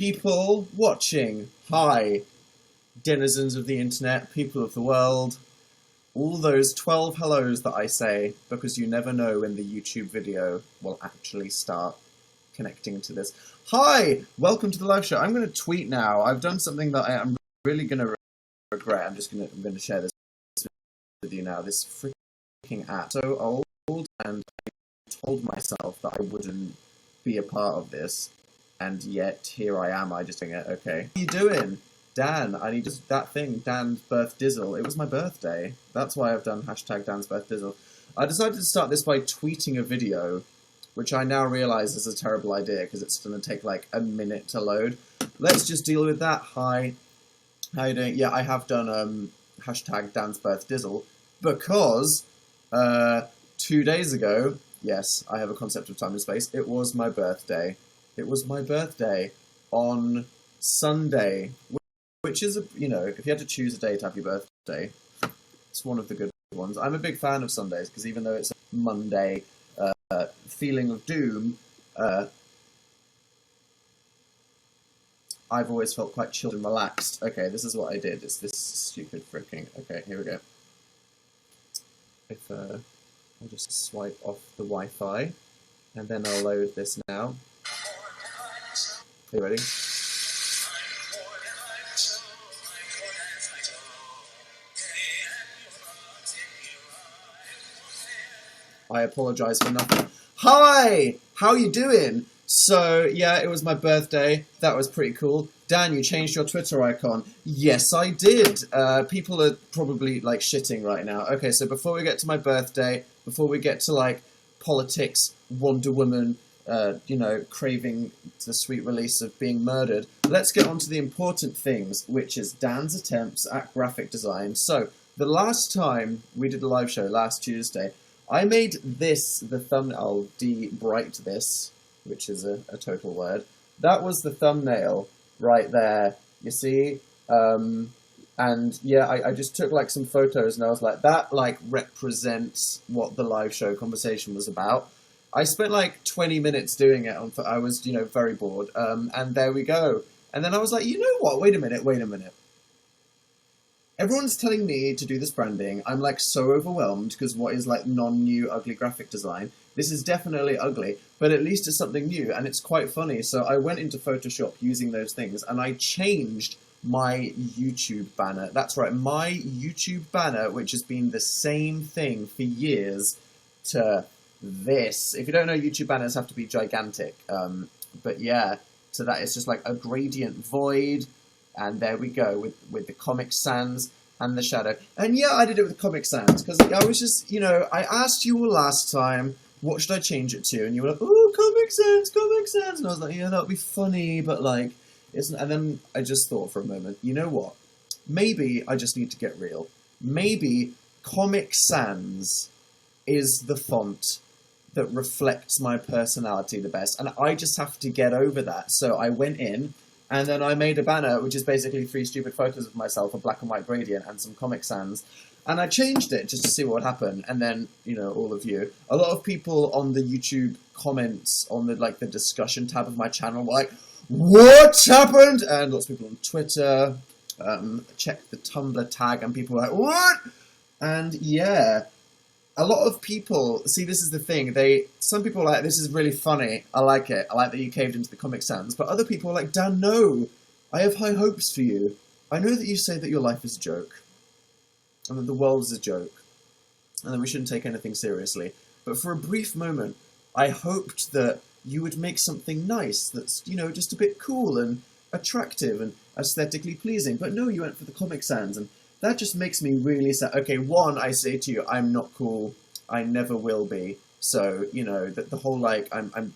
People watching, hi, denizens of the internet, people of the world, all those 12 hellos that I say, because you never know when the YouTube video will actually start connecting to this. Hi, welcome to the live show. I'm going to tweet now. I've done something that I'm really going to regret. I'm going to share this with you now. This freaking app, so old, and I told myself that I wouldn't be a part of this. And yet, here I am, I just doing it, okay. What are you doing? Dan, I need just that thing, Dan's birth dizzle. It was my birthday. That's why I've done hashtag Dan's birth dizzle. I decided to start this by tweeting a video, which I now realise is a terrible idea, because it's going to take like a minute to load. Let's just deal with that. Hi. How you doing? Yeah, I have done hashtag Dan's birth dizzle, because 2 days ago, yes, I have a concept of time and space, it was my birthday. It was my birthday on Sunday, which is, you know, if you had to choose a day to have your birthday, it's one of the good ones. I'm a big fan of Sundays, because even though it's a Monday feeling of doom, I've always felt quite chilled and relaxed. Okay, this is what I did. It's this stupid freaking... Okay, here we go. If I'll just swipe off the Wi-Fi, and then I'll load this now. Are you ready? I apologise for nothing. Hi! How you doing? So, yeah, it was my birthday. That was pretty cool. Dan, you changed your Twitter icon. Yes, I did. People are probably, like, shitting right now. Okay, so before we get to my birthday, before we get to, like, politics, Wonder Woman, you know, craving the sweet release of being murdered, let's get on to the important things, which is Dan's attempts at graphic design. So, the last time we did a live show, last Tuesday, I made this, the thumbnail, I'll de-bright this, which is a total word. That was the thumbnail right there, you see? And yeah, I just took like some photos and I was like, that like represents what the live show conversation was about. I spent like 20 minutes doing it. I was, you know, very bored. And there we go. And then I was like, you know what? Wait a minute. Everyone's telling me to do this branding. I'm like so overwhelmed because what is like non-new ugly graphic design? This is definitely ugly, but at least it's something new and it's quite funny. So I went into Photoshop using those things and I changed my YouTube banner. That's right, my YouTube banner, which has been the same thing for years, to this. If you don't know, YouTube banners have to be gigantic. But yeah, so that is just like a gradient void. And there we go, with the Comic Sans and the shadow. And yeah, I did it with Comic Sans, because I was just, you know, I asked you all last time, what should I change it to? And you were like, oh, Comic Sans. And I was like, yeah, that would be funny, but like, isn't... And then I just thought for a moment, you know what? Maybe I just need to get real. Maybe Comic Sans is the font that reflects my personality the best. And I just have to get over that. So I went in, and then I made a banner, which is basically 3 stupid photos of myself, a black and white gradient, and some Comic Sans. And I changed it just to see what would happen. And then, you know, all of you. A lot of people on the YouTube comments on the, like, the discussion tab of my channel were like, what happened? And lots of people on Twitter checked the Tumblr tag, and people were like, what? And yeah, a lot of people, see, this is the thing, some people are like, this is really funny, I like it, I like that you caved into the Comic Sans, but other people are like, Dan, no, I have high hopes for you. I know that you say that your life is a joke, and that the world is a joke, and that we shouldn't take anything seriously, but for a brief moment, I hoped that you would make something nice that's, you know, just a bit cool and attractive and aesthetically pleasing, but no, you went for the Comic Sans, and that just makes me really sad. Okay, one, I say to you, I'm not cool. I never will be. So, you know, the whole, like, I'm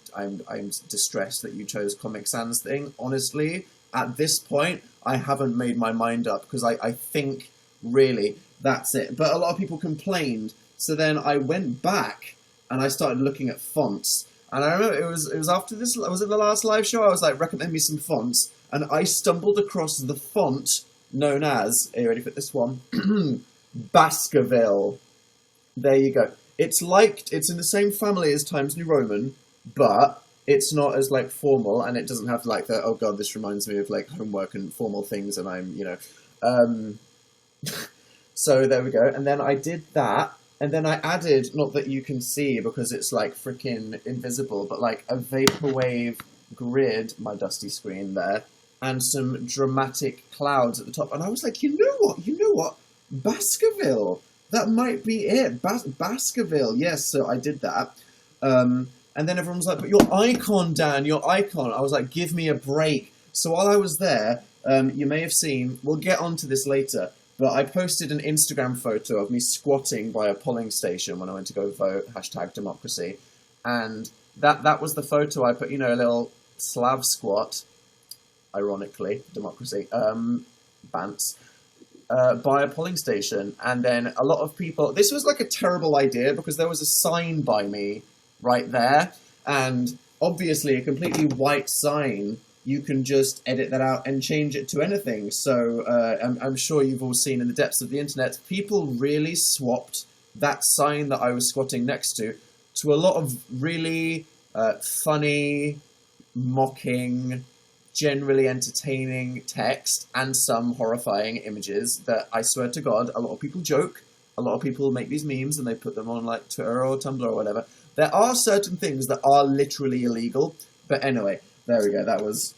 distressed that you chose Comic Sans thing. Honestly, at this point, I haven't made my mind up, because I think, really, that's it. But a lot of people complained. So then I went back, and I started looking at fonts. And I remember it was after this, was it the last live show? I was like, recommend me some fonts. And I stumbled across the font known as, are you ready for this one? Baskerville. There you go. It's in the same family as Times New Roman, but it's not as like formal, and it doesn't have like the, oh god, this reminds me of like homework and formal things, and I'm, you know, so there we go. And then I did that, and then I added, not that you can see because it's like freaking invisible, but like a vaporwave grid, my dusty screen there, and some dramatic clouds at the top. And I was like, you know what, Baskerville, that might be it. Baskerville, yes. So I did that. And then everyone was like, but your icon, Dan, your icon. I was like, give me a break. So while I was there, you may have seen, we'll get onto this later, but I posted an Instagram photo of me squatting by a polling station when I went to go vote, #democracy. And that was the photo I put, you know, a little Slav squat, ironically, democracy, bants, by a polling station. And then a lot of people, this was like a terrible idea because there was a sign by me right there, and obviously a completely white sign, you can just edit that out and change it to anything. So I'm sure you've all seen in the depths of the internet, people really swapped that sign that I was squatting next to a lot of really funny, mocking, generally entertaining text and some horrifying images that I swear to God, a lot of people joke, a lot of people make these memes and they put them on like Twitter or Tumblr or whatever. There are certain things that are literally illegal, but anyway, there we go. That was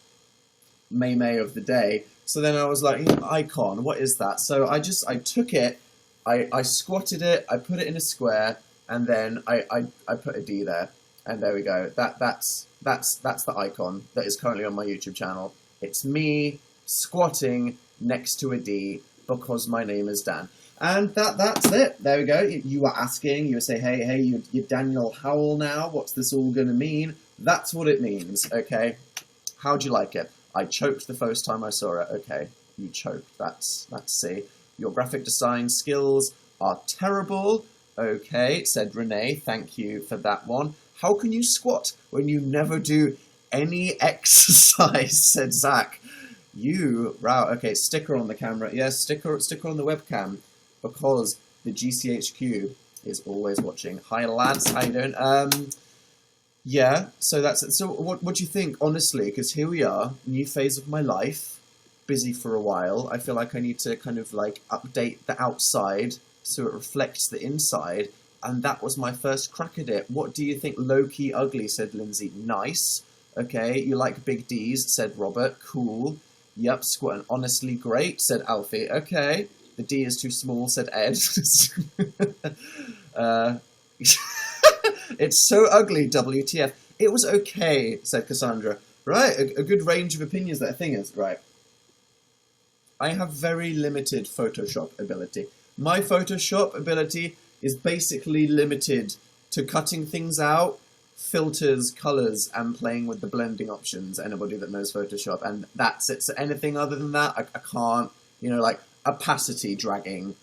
May of the day. So then I was like, icon, what is that? So I took it, I squatted it, I put it in a square, and then I put a D there, and there we go. That's the icon that is currently on my YouTube channel. It's me squatting next to a D because my name is Dan. And that's it. There we go. You were asking, you would say, hey, you're Daniel Howell now. What's this all going to mean? That's what it means, okay? How'd you like it? I choked the first time I saw it. Okay, you choked. That's C. Your graphic design skills are terrible. Okay, said Renee. Thank you for that one. How can you squat when you never do any exercise, said Zach. Wow, okay, sticker on the camera. Yes, sticker on the webcam. Because the GCHQ is always watching. Hi lads, how you doing? Yeah, so that's it. So what do you think, honestly? Because here we are, new phase of my life, busy for a while. I feel like I need to kind of like update the outside so it reflects the inside. And that was my first crack at it. What do you think? Low-key ugly, said Lindsay. Nice. Okay, you like big D's, said Robert. Cool. Yep, squatting honestly great, said Alfie. Okay. The D is too small, said Ed. It's so ugly, WTF. It was okay, said Cassandra. Right, a good range of opinions, that thing is. Right. I have very limited Photoshop ability. My Photoshop ability is basically limited to cutting things out, filters, colours, and playing with the blending options. Anybody that knows Photoshop, and that's it. So anything other than that, I can't, you know, like opacity dragging,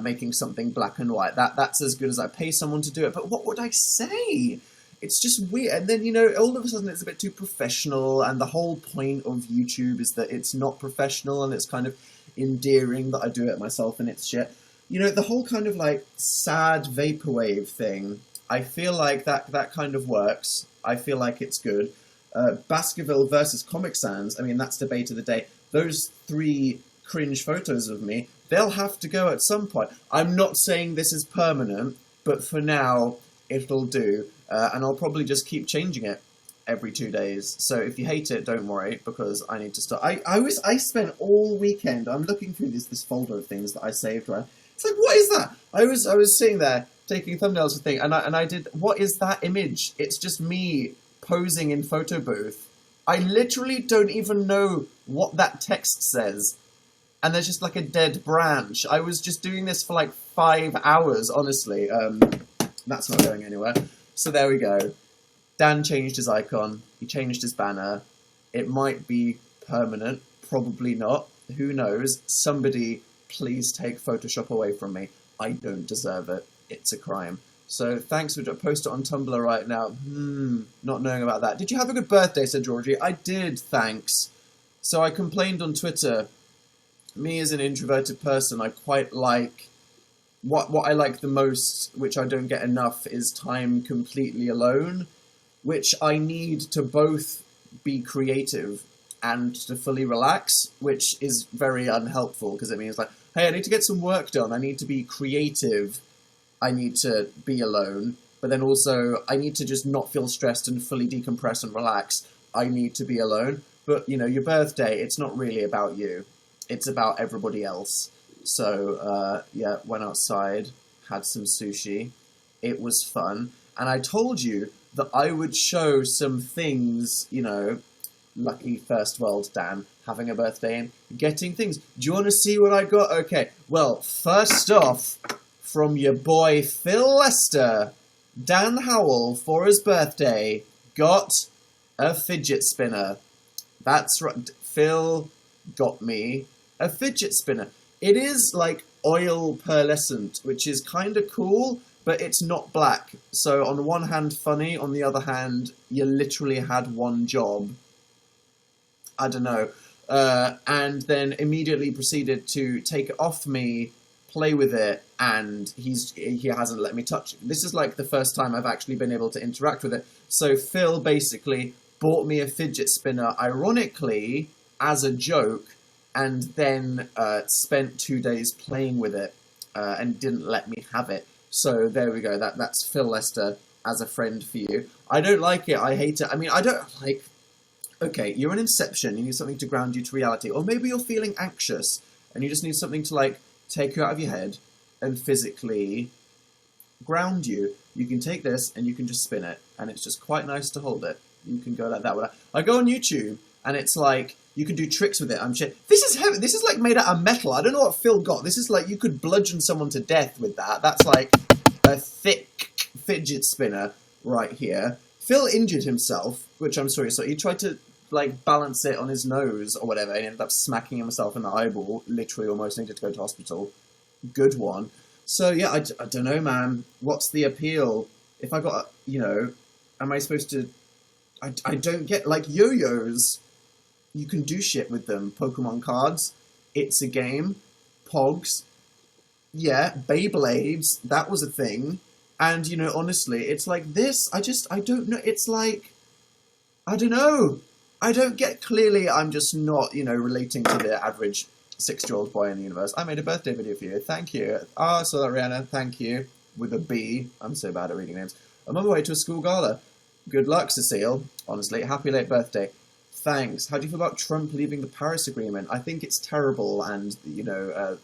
making something black and white. That's as good as I pay someone to do it. But what would I say? It's just weird. And then, you know, all of a sudden it's a bit too professional, and the whole point of YouTube is that it's not professional, and it's kind of endearing that I do it myself, and it's shit. You know, the whole kind of like sad vaporwave thing, I feel like that kind of works. I feel like it's good. Baskerville versus Comic Sans, I mean, that's debate of the day. Those three cringe photos of me, they'll have to go at some point. I'm not saying this is permanent, but for now, it'll do. And I'll probably just keep changing it every 2 days. So if you hate it, don't worry, because I need to start. I spent all weekend, I'm looking through this folder of things that I saved, right? It's like, what is that? I was sitting there taking thumbnails and thing, and I did, what is that image? It's just me posing in photo booth. I literally don't even know what that text says. And there's just like a dead branch. I was just doing this for like 5 hours, honestly. That's not going anywhere. So there we go. Dan changed his icon. He changed his banner. It might be permanent. Probably not. Who knows? Somebody please take Photoshop away from me. I don't deserve it. It's a crime. So thanks for post it on Tumblr right now. Not knowing about that. Did you have a good birthday, said Georgie? I did, thanks. So I complained on Twitter. Me as an introverted person, I quite like, what I like the most, which I don't get enough, is time completely alone. which I need to both be creative and to fully relax, which is very unhelpful because it means like, hey, I need to get some work done, I need to be creative, I need to be alone, but then also I need to just not feel stressed and fully decompress and relax. I need to be alone. But, you know, your birthday, it's not really about you. It's about everybody else. So, yeah, went outside, had some sushi. It was fun. And I told you that I would show some things, you know, lucky first world Dan, having a birthday and getting things. Do you want to see what I got? Okay, well, first off, from your boy Phil Lester, Dan Howell, for his birthday, got a fidget spinner. That's right, Phil got me a fidget spinner. It is like oil pearlescent, which is kind of cool, but it's not black. So on the one hand, funny, on the other hand, you literally had one job. I don't know. And then immediately proceeded to take it off me, play with it, and he hasn't let me touch it. This is like the first time I've actually been able to interact with it. So Phil basically bought me a fidget spinner, ironically, as a joke, and then spent 2 days playing with it and didn't let me have it. So there we go. That's Phil Lester as a friend for you. I don't like it. I hate it. I mean, I don't like... Okay, you're in Inception. You need something to ground you to reality. Or maybe you're feeling anxious and you just need something to, like, take you out of your head and physically ground you. You can take this and you can just spin it. And it's just quite nice to hold it. You can go like that. I go on YouTube and it's like, you can do tricks with it. This is heavy. This is like made out of metal. I don't know what Phil got. This is like, you could bludgeon someone to death with that. That's like a thick fidget spinner right here. Phil injured himself, which I'm sorry. So he tried to like balance it on his nose or whatever, and ended up smacking himself in the eyeball. Literally, almost needed to go to hospital. Good one. So yeah, I don't know, man. What's the appeal? If I got, you know, am I supposed to? I don't get, like, yo-yos. You can do shit with them. Pokemon cards. It's a game. Pogs. Yeah, Beyblades. That was a thing. And, you know, honestly, it's like this. I don't know. It's like, I don't know. I don't get, clearly I'm just not, you know, relating to the average 6-year-old boy in the universe. I made a birthday video for you. Thank you. Ah, so that, Rihanna. Thank you. With a B. I'm so bad at reading names. I'm on the way to a school gala. Good luck, Cecile. Honestly, happy late birthday. Thanks. How do you feel about Trump leaving the Paris Agreement? I think it's terrible, and, you know,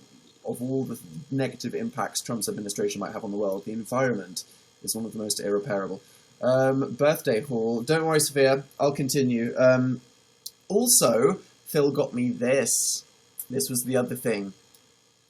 of all the negative impacts Trump's administration might have on the world, the environment is one of the most irreparable. Birthday haul. Don't worry, Sophia. I'll continue. Also, Phil got me this. This was the other thing.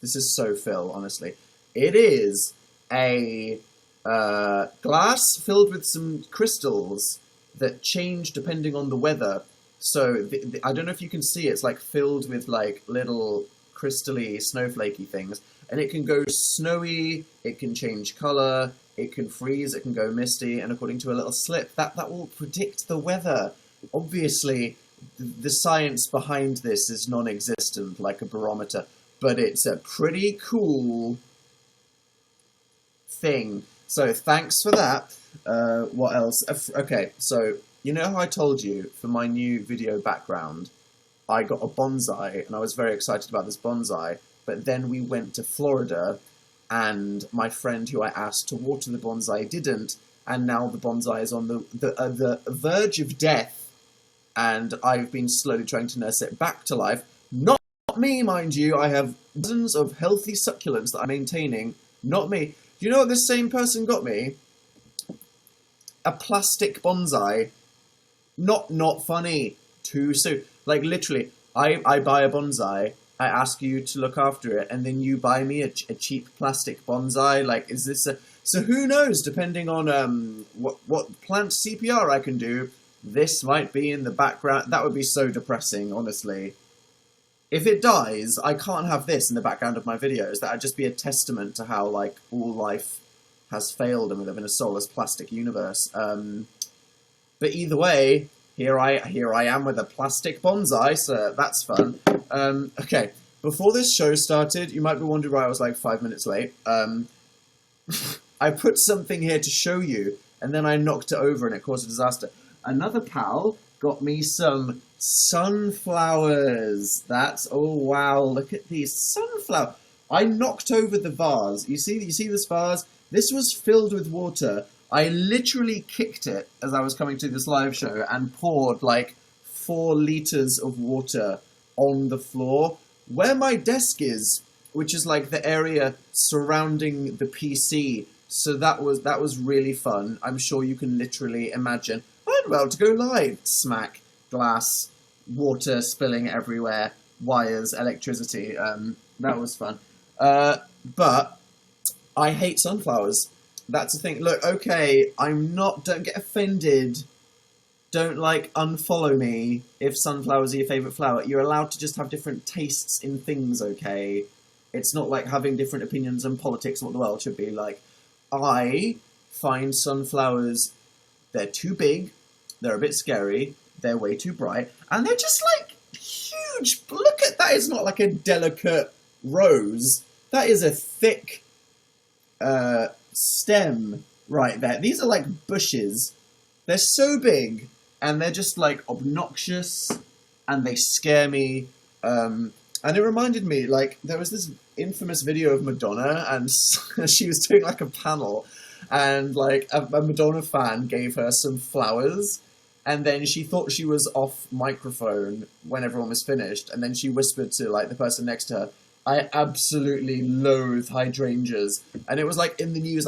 This is so Phil, honestly. It is a glass filled with some crystals that change depending on the weather. So I don't know if you can see, it's like filled with like little crystally, snowflakey things, and it can go snowy, it can change colour, it can freeze, it can go misty, and according to a little slip, that will predict the weather. Obviously, the science behind this is non-existent, like a barometer, but it's a pretty cool thing. So thanks for that. What else? Okay, so you know how I told you for my new video background, I got a bonsai, and I was very excited about this bonsai, but then we went to Florida, and my friend who I asked to water the bonsai didn't, and now the bonsai is on the verge of death, and I've been slowly trying to nurse it back to life. Not me, mind you. I have dozens of healthy succulents that I'm maintaining. Not me. Do you know what this same person got me? A plastic bonsai. Not funny. Too soon. Like, literally, I buy a bonsai, I ask you to look after it, and then you buy me a cheap plastic bonsai. Like, is this a... So who knows, depending on what plant CPR I can do, this might be in the background. That would be so depressing, honestly. If it dies, I can't have this in the background of my videos. That would just be a testament to how, like, all life has failed and we live in a soulless plastic universe. But either way, here I am with a plastic bonsai, so that's fun. Okay, before this show started, you might be wondering why I was like 5 minutes late. I put something here to show you, and then I knocked it over and it caused a disaster. Another pal got me some sunflowers. Oh wow, look at these sunflowers. I knocked over the vase. You see this vase? This was filled with water. I literally kicked it as I was coming to this live show and poured like 4 liters of water on the floor. Where my desk is, which is like the area surrounding the PC. So that was really fun. I'm sure you can literally imagine. I'm about to go live. Smack, glass, water spilling everywhere, wires, electricity. That was fun. But I hate sunflowers. That's the thing. Look, okay, don't get offended. Don't, unfollow me if sunflowers are your favourite flower. You're allowed to just have different tastes in things, okay? It's not like having different opinions on politics and what the world should be like. I find sunflowers, they're too big, they're a bit scary, they're way too bright, and they're just, huge. Look at that. It's not like a delicate rose. That is a thick stem right there. These are like bushes. They're so big, and they're just obnoxious, and they scare me. And it reminded me, there was this infamous video of Madonna, and she was doing a panel, and a Madonna fan gave her some flowers, and then she thought she was off microphone when everyone was finished, and then she whispered to the person next to her, "I absolutely loathe hydrangeas," and it was in the news,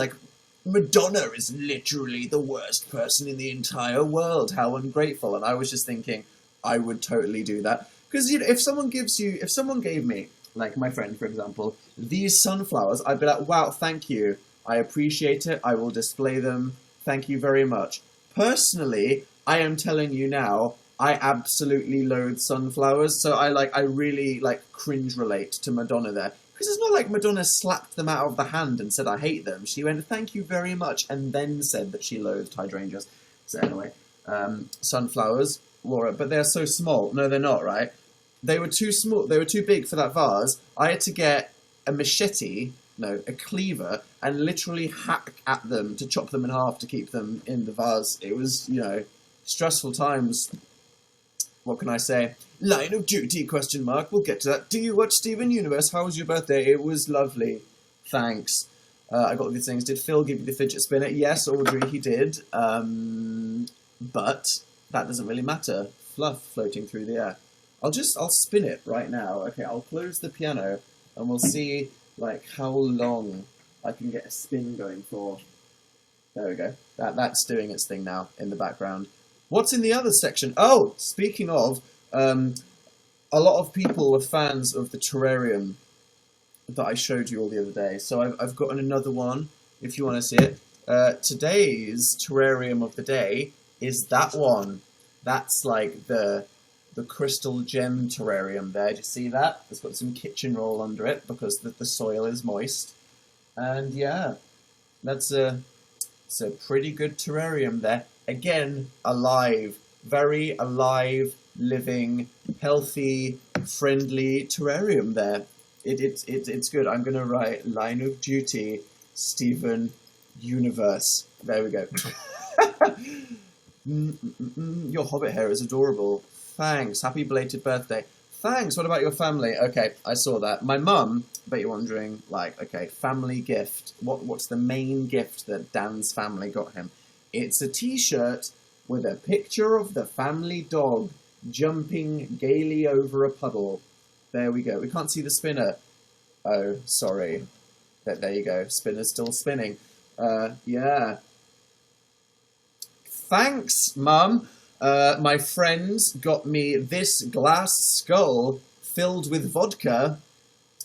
Madonna is literally the worst person in the entire world. How ungrateful. And I was just thinking, I would totally do that. Because if someone gave me, my friend, for example, these sunflowers, I'd be like, wow, thank you. I appreciate it. I will display them. Thank you very much. Personally, I am telling you now, I absolutely loathe sunflowers. So I really cringe relate to Madonna there. Because it's not like Madonna slapped them out of the hand and said, I hate them. She went, thank you very much, and then said that she loathed hydrangeas. So anyway, sunflowers, Laura, but they're so small. No, they're not, right? They were too small. They were too big for that vase. I had to get a cleaver, and literally hack at them to chop them in half to keep them in the vase. It was, stressful times. What can I say? Line of duty, question mark. We'll get to that. Do you watch Steven Universe? How was your birthday? It was lovely. Thanks. I got these things. Did Phil give you the fidget spinner? Yes, Audrey, he did. But that doesn't really matter. Fluff floating through the air. I'll spin it right now. Okay, I'll close the piano and we'll see, how long I can get a spin going for. There we go. That's doing its thing now in the background. What's in the other section? Oh, speaking of, a lot of people were fans of the terrarium that I showed you all the other day. So I've gotten another one, if you want to see it. Today's terrarium of the day is that one. That's the crystal gem terrarium there. Do you see that? It's got some kitchen roll under it because the soil is moist. And yeah, it's a pretty good terrarium there. Again, alive. Very alive, living, healthy, friendly terrarium there. It's good. I'm going to write Line of Duty, Steven Universe. There we go. Your hobbit hair is adorable. Thanks. Happy belated birthday. Thanks. What about your family? Okay, I saw that. My mum, bet you're wondering, okay, family gift. What's the main gift that Dan's family got him? It's a t-shirt with a picture of the family dog jumping gaily over a puddle. There we go. We can't see the spinner. Oh, sorry. There you go. Spinner's still spinning. Yeah. Thanks, Mum. My friends got me this glass skull filled with vodka.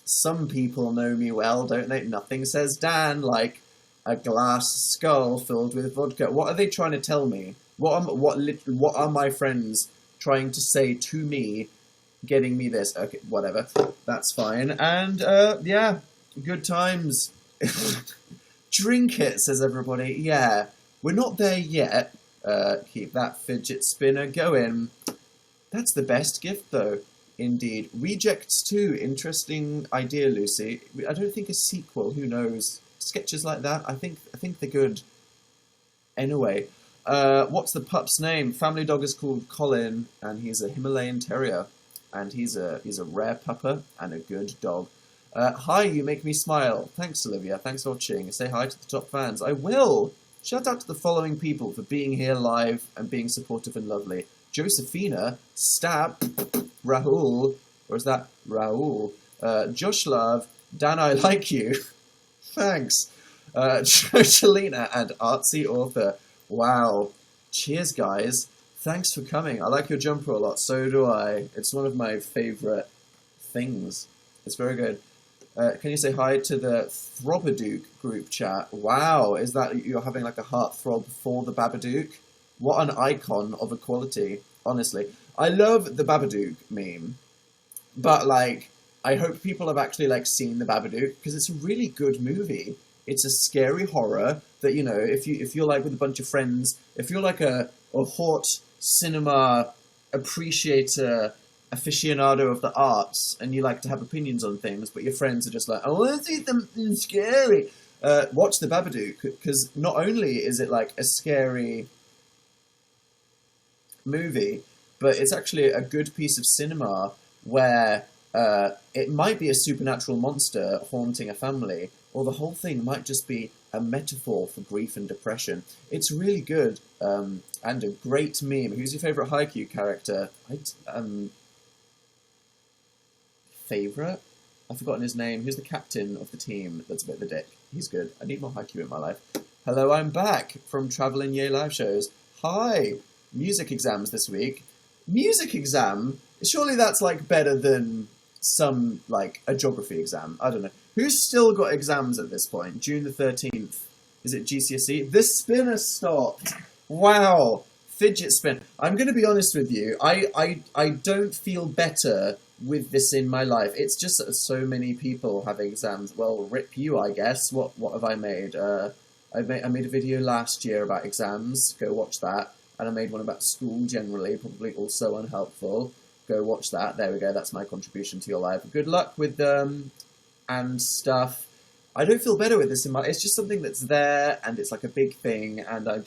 Some people know me well, don't they? Nothing says Dan like a glass skull filled with vodka. What are they trying to tell me? What are my friends trying to say to me, getting me this? Okay, whatever. That's fine. And, yeah, good times. Drink it, says everybody. Yeah, we're not there yet. Keep that fidget spinner going. That's the best gift, though. Indeed. Rejects 2. Interesting idea, Lucy. I don't think a sequel. Who knows? Sketches like that, I think they're good. Anyway, what's the pup's name? Family dog is called Colin, and he's a Himalayan terrier, and he's a rare pupper and a good dog. Hi, you make me smile. Thanks, Olivia. Thanks for watching. Say hi to the top fans. I will. Shout out to the following people for being here live and being supportive and lovely. Josephina, Stab, Rahul, or is that Raoul? Josh Love, Dan, I like you. Thanks. Joshelina and Artsy Author. Wow. Cheers, guys. Thanks for coming. I like your jumper a lot. So do I. It's one of my favourite things. It's very good. Can you say hi to the Throbadook group chat? Wow. Is that you're having like a heart throb for the Babadook? What an icon of equality. Honestly. I love the Babadook meme. But, like, I hope people have actually, like, seen the Babadook, because it's a really good movie. It's a scary horror that, you know, if you're, like, with a bunch of friends, if you're, like, a hot cinema appreciator, aficionado of the arts, and you like to have opinions on things, but your friends are just like, I want to see something scary, watch the Babadook, because not only is it, like, a scary movie, but it's actually a good piece of cinema where it might be a supernatural monster haunting a family, or the whole thing might just be a metaphor for grief and depression. It's really good, and a great meme. Who's your favourite Haikyuu character? Favourite? I've forgotten his name. Who's the captain of the team that's a bit of a dick? He's good. I need more Haikyuu in my life. Hello, I'm back from Travelling Yay live shows. Hi! Music exams this week. Music exam? Surely that's, like, better than some, like, a geography exam. I don't know. Who's still got exams at this point? June the 13th. Is it GCSE? The spinner stopped! Wow! Fidget spinner. I'm going to be honest with you. I don't feel better with this in my life. It's just that so many people have exams. Well, rip you, I guess. What have I made? I made a video last year about exams. Go watch that. And I made one about school generally, probably also unhelpful. Go watch that. There we go. That's my contribution to your life. Good luck with them and stuff. I don't feel better with this in my... It's just something that's there, and it's like a big thing, and I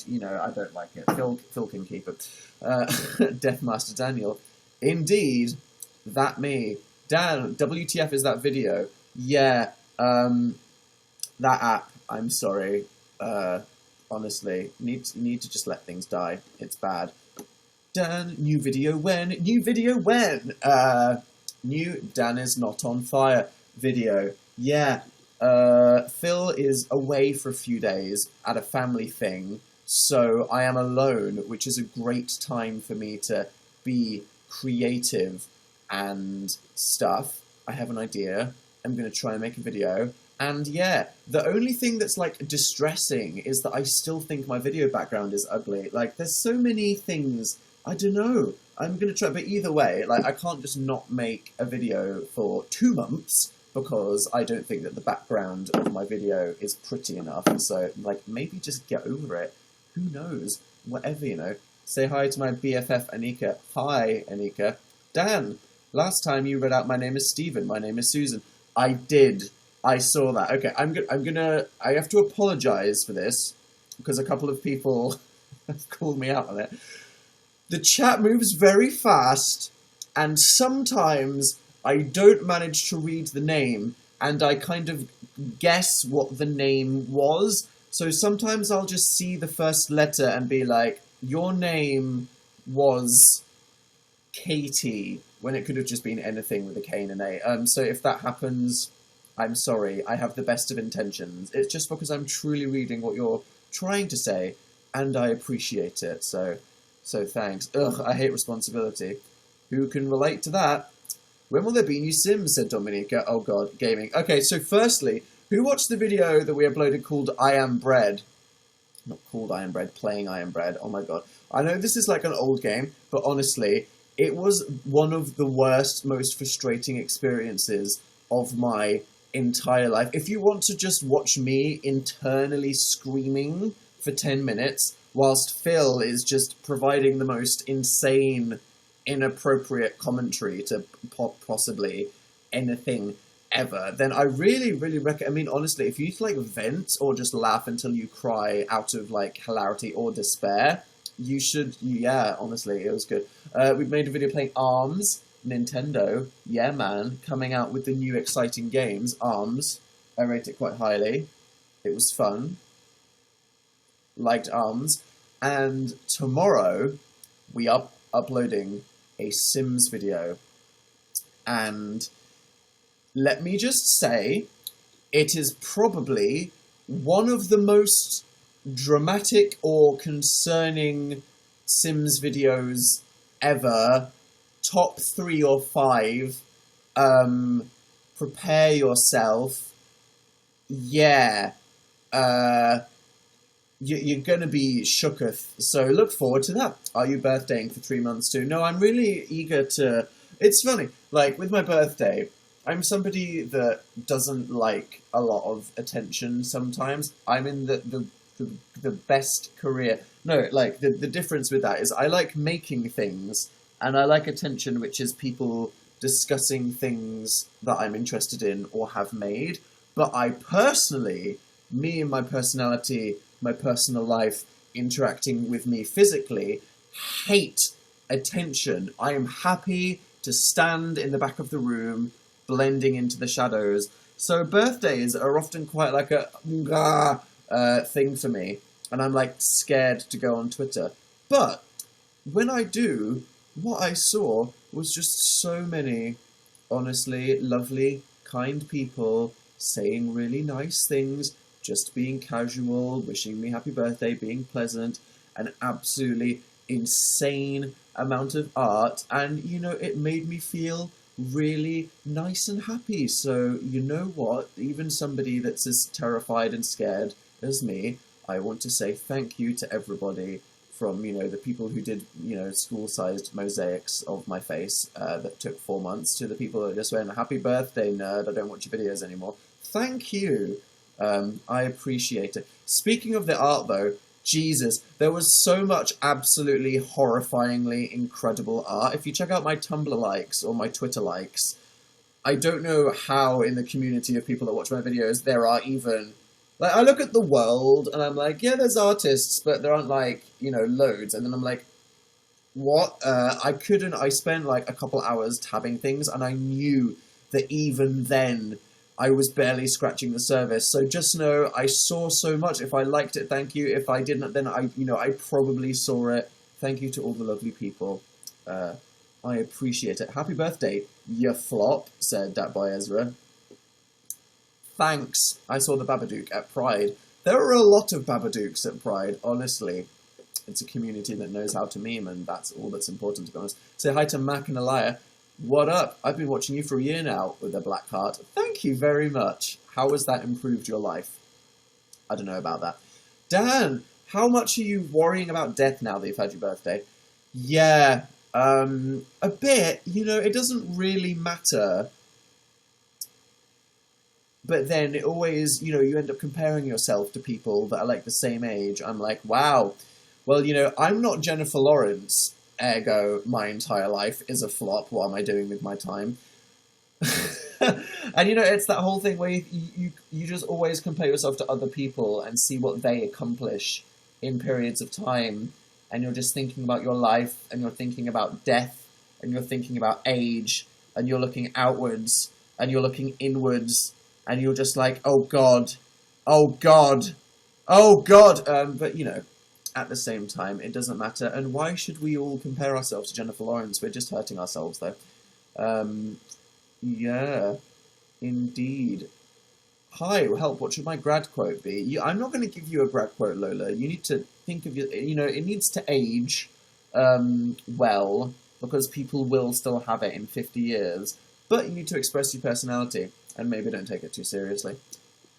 don't like it. Phil can keep it. Deathmaster Daniel. Indeed, that me. Dan, WTF is that video? Yeah, that app. I'm sorry. Honestly, need to just let things die. It's bad. Dan, new video when? New video when? New Dan is not on fire video. Yeah. Phil is away for a few days at a family thing, so I am alone, which is a great time for me to be creative and stuff. I have an idea. I'm going to try and make a video. And yeah, the only thing that's, like, distressing is that I still think my video background is ugly. Like, there's so many things, I don't know. I'm going to try, but either way, like, I can't just not make a video for 2 months because I don't think that the background of my video is pretty enough. So, like, maybe just get over it. Who knows? Whatever, you know. Say hi to my BFF, Anika. Hi, Anika. Dan, last time you read out my name is Stephen, my name is Susan. I did. I saw that. Okay, I have to apologise for this, because a couple of people have called me out on it. The chat moves very fast, and sometimes I don't manage to read the name, and I kind of guess what the name was. So sometimes I'll just see the first letter and be like, your name was Katie, when it could have just been anything with a K and an A. So if that happens... I'm sorry, I have the best of intentions. It's just because I'm truly reading what you're trying to say, and I appreciate it, so thanks. Ugh, I hate responsibility. Who can relate to that? When will there be new Sims, said Dominica. Oh god, gaming. Okay, so firstly, who watched the video that we uploaded called I Am Bread? Not called I Am Bread, playing I Am Bread. Oh my god. I know this is like an old game, but honestly, it was one of the worst, most frustrating experiences of my entire life. If you want to just watch me internally screaming for 10 minutes whilst Phil is just providing the most insane, inappropriate commentary to possibly anything ever, then I really, really recommend. I mean, honestly, if you like vent or just laugh until you cry out of like hilarity or despair, you should. Yeah, honestly, it was good. We made a video playing ARMS, Nintendo. Yeah, man, coming out with the new exciting games. ARMS, I rate it quite highly. It was fun. Liked ARMS, and tomorrow we are uploading a Sims video, and let me just say, it is probably one of the most dramatic or concerning Sims videos ever. Top 3 or 5. Prepare yourself. Yeah. You're going to be shooketh. So look forward to that. Are you birthdaying for 3 months too? No, I'm really eager to... It's funny. Like, with my birthday, I'm somebody that doesn't like a lot of attention sometimes. I'm in the best career. No, like, the difference with that is I like making things, and I like attention, which is people discussing things that I'm interested in or have made. But I personally, me and my personality, my personal life, interacting with me physically, hate attention. I am happy to stand in the back of the room, blending into the shadows. So birthdays are often quite like a thing for me, and I'm like scared to go on Twitter. But when I do, what I saw was just so many, honestly, lovely, kind people saying really nice things, just being casual, wishing me happy birthday, being pleasant, an absolutely insane amount of art, and, you know, it made me feel really nice and happy. So, you know what, even somebody that's as terrified and scared as me, I want to say thank you to everybody, from, you know, the people who did, you know, school-sized mosaics of my face that took 4 months, to the people that just went, happy birthday, nerd, I don't watch your videos anymore. Thank you. I appreciate it. Speaking of the art, though, Jesus, there was so much absolutely horrifyingly incredible art. If you check out my Tumblr likes or my Twitter likes, I don't know how in the community of people that watch my videos there are even... Like, I look at the world and I'm like, yeah, there's artists, but there aren't, like, you know, loads. And then I'm like, what? I spent, like, a couple hours tabbing things, and I knew that even then I was barely scratching the surface. So just know I saw so much. If I liked it, thank you. If I didn't, then I probably saw it. Thank you to all the lovely people. I appreciate it. Happy birthday, you flop, said that boy Ezra. Thanks. I saw the Babadook at Pride. There are a lot of Babadooks at Pride, honestly. It's a community that knows how to meme, and that's all that's important, to be honest. Say hi to Mac and Elia. What up? I've been watching you for a year now with a black heart. Thank you very much. How has that improved your life? I don't know about that. Dan, how much are you worrying about death now that you've had your birthday? Yeah, a bit. You know, it doesn't really matter. But then it always, you know, you end up comparing yourself to people that are like the same age. I'm like, wow. Well, you know, I'm not Jennifer Lawrence. Ergo, my entire life is a flop. What am I doing with my time? And, you know, it's that whole thing where you just always compare yourself to other people and see what they accomplish in periods of time. And you're just thinking about your life, and you're thinking about death, and you're thinking about age, and you're looking outwards, and you're looking inwards, and you're just like, oh, God, oh, God, oh, God. But, you know, at the same time, it doesn't matter. And why should we all compare ourselves to Jennifer Lawrence? We're just hurting ourselves, though. Yeah, indeed. Hi, help, what should my grad quote be? I'm not going to give you a grad quote, Lola. You need to think of your... You know, it needs to age well, because people will still have it in 50 years. But you need to express your personality, and maybe don't take it too seriously.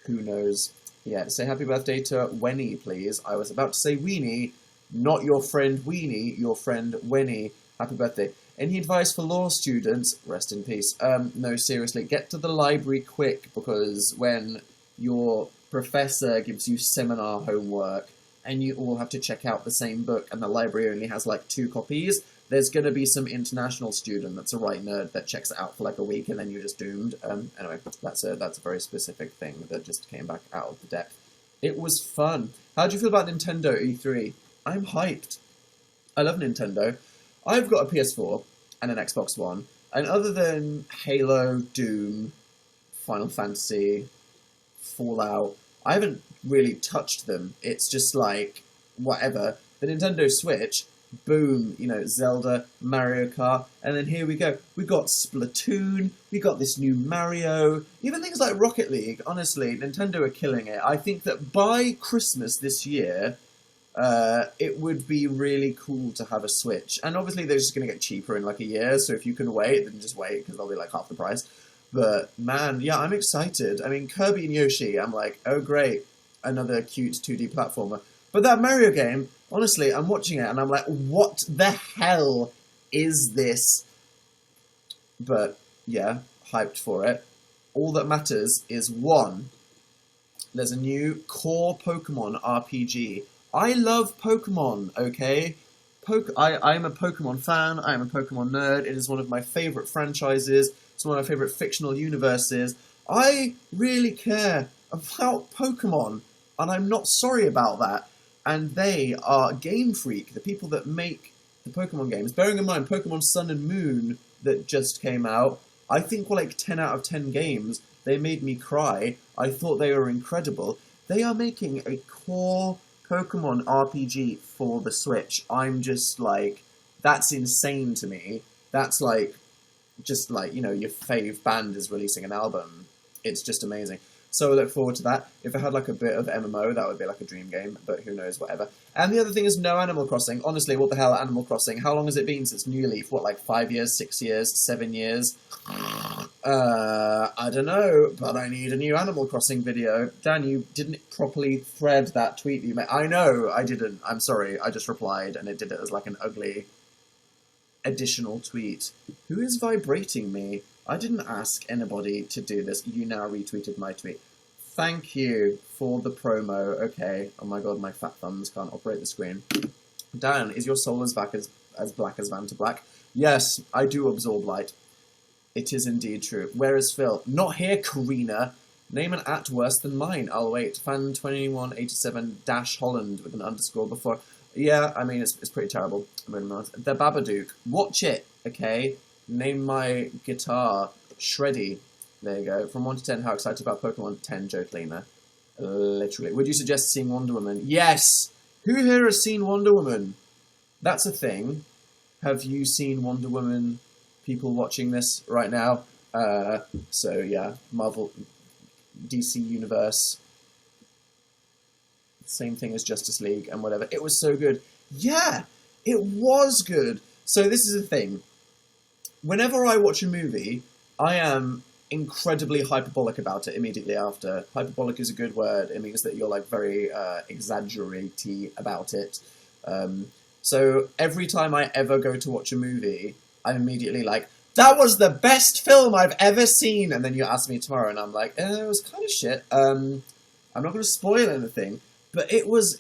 Who knows? Yeah, say happy birthday to Wenny, please. I was about to say Weenie, not your friend Weenie, your friend Wenny. Happy birthday. Any advice for law students? Rest in peace. No, seriously, get to the library quick, because when your professor gives you seminar homework and you all have to check out the same book and the library only has like 2 copies, there's going to be some international student that's a right nerd that checks it out for like a week and then you're just doomed. Anyway, that's a very specific thing that just came back out of the depth. It was fun. How do you feel about Nintendo E3? I'm hyped. I love Nintendo. I've got a PS4 and an Xbox One, and other than Halo, Doom, Final Fantasy, Fallout, I haven't really touched them. It's just like, whatever. The Nintendo Switch, boom, you know, Zelda, Mario Kart, and then here we go. We got Splatoon, we got this new Mario, even things like Rocket League. Honestly, Nintendo are killing it. I think that by Christmas this year, it would be really cool to have a Switch. And obviously they're just going to get cheaper in like a year, so if you can wait, then just wait, because they'll be like half the price. But, man, yeah, I'm excited. I mean, Kirby and Yoshi, I'm like, oh great, another cute 2D platformer. But that Mario game, honestly, I'm watching it and I'm like, what the hell is this? But, yeah, hyped for it. All that matters is, one, there's a new core Pokemon RPG. I love Pokemon, okay? I'm a Pokemon fan, I'm a Pokemon nerd, it is one of my favourite franchises, it's one of my favourite fictional universes. I really care about Pokemon, and I'm not sorry about that. And they are Game Freak, the people that make the Pokemon games. Bearing in mind, Pokemon Sun and Moon that just came out, I think were like 10 out of 10 games. They made me cry. I thought they were incredible. They are making a core Pokemon RPG for the Switch. I'm just like, that's insane to me. That's like, just like, you know, your fave band is releasing an album. It's just amazing. So I look forward to that. If it had like a bit of MMO, that would be like a dream game, but who knows, whatever. And the other thing is no Animal Crossing. Honestly, what the hell, Animal Crossing? How long has it been since New Leaf? What, like 5 years, 6 years, 7 years? I don't know, but I need a new Animal Crossing video. Dan, you didn't properly thread that tweet you made. I know, I didn't. I'm sorry, I just replied, and it did it as like an ugly additional tweet. Who is vibrating me? I didn't ask anybody to do this. You now retweeted my tweet. Thank you for the promo. Okay. Oh my god, my fat thumbs can't operate the screen. Dan, is your soul as black as Vanta Black? Yes, I do absorb light. It is indeed true. Where is Phil? Not here, Karina. Name an at worse than mine. I'll wait. Fan2187-Holland with an underscore before. Yeah, I mean, it's pretty terrible. The Babadook. Watch it, okay? Name my guitar. Shreddy. There you go. From 1 to 10, how excited about Pokemon? 10, Joe Cleaner. Literally. Would you suggest seeing Wonder Woman? Yes! Who here has seen Wonder Woman? That's a thing. Have you seen Wonder Woman? People watching this right now. So, yeah. Marvel, DC Universe. Same thing as Justice League and whatever. It was so good. Yeah! It was good! So this is the thing. Whenever I watch a movie, I am incredibly hyperbolic about it immediately after. Hyperbolic is a good word. It means that you're like very exaggeraty about it. So every time I ever go to watch a movie, I'm immediately like, that was the best film I've ever seen! And then you ask me tomorrow and I'm like, it was kind of shit. I'm not going to spoil anything. But it was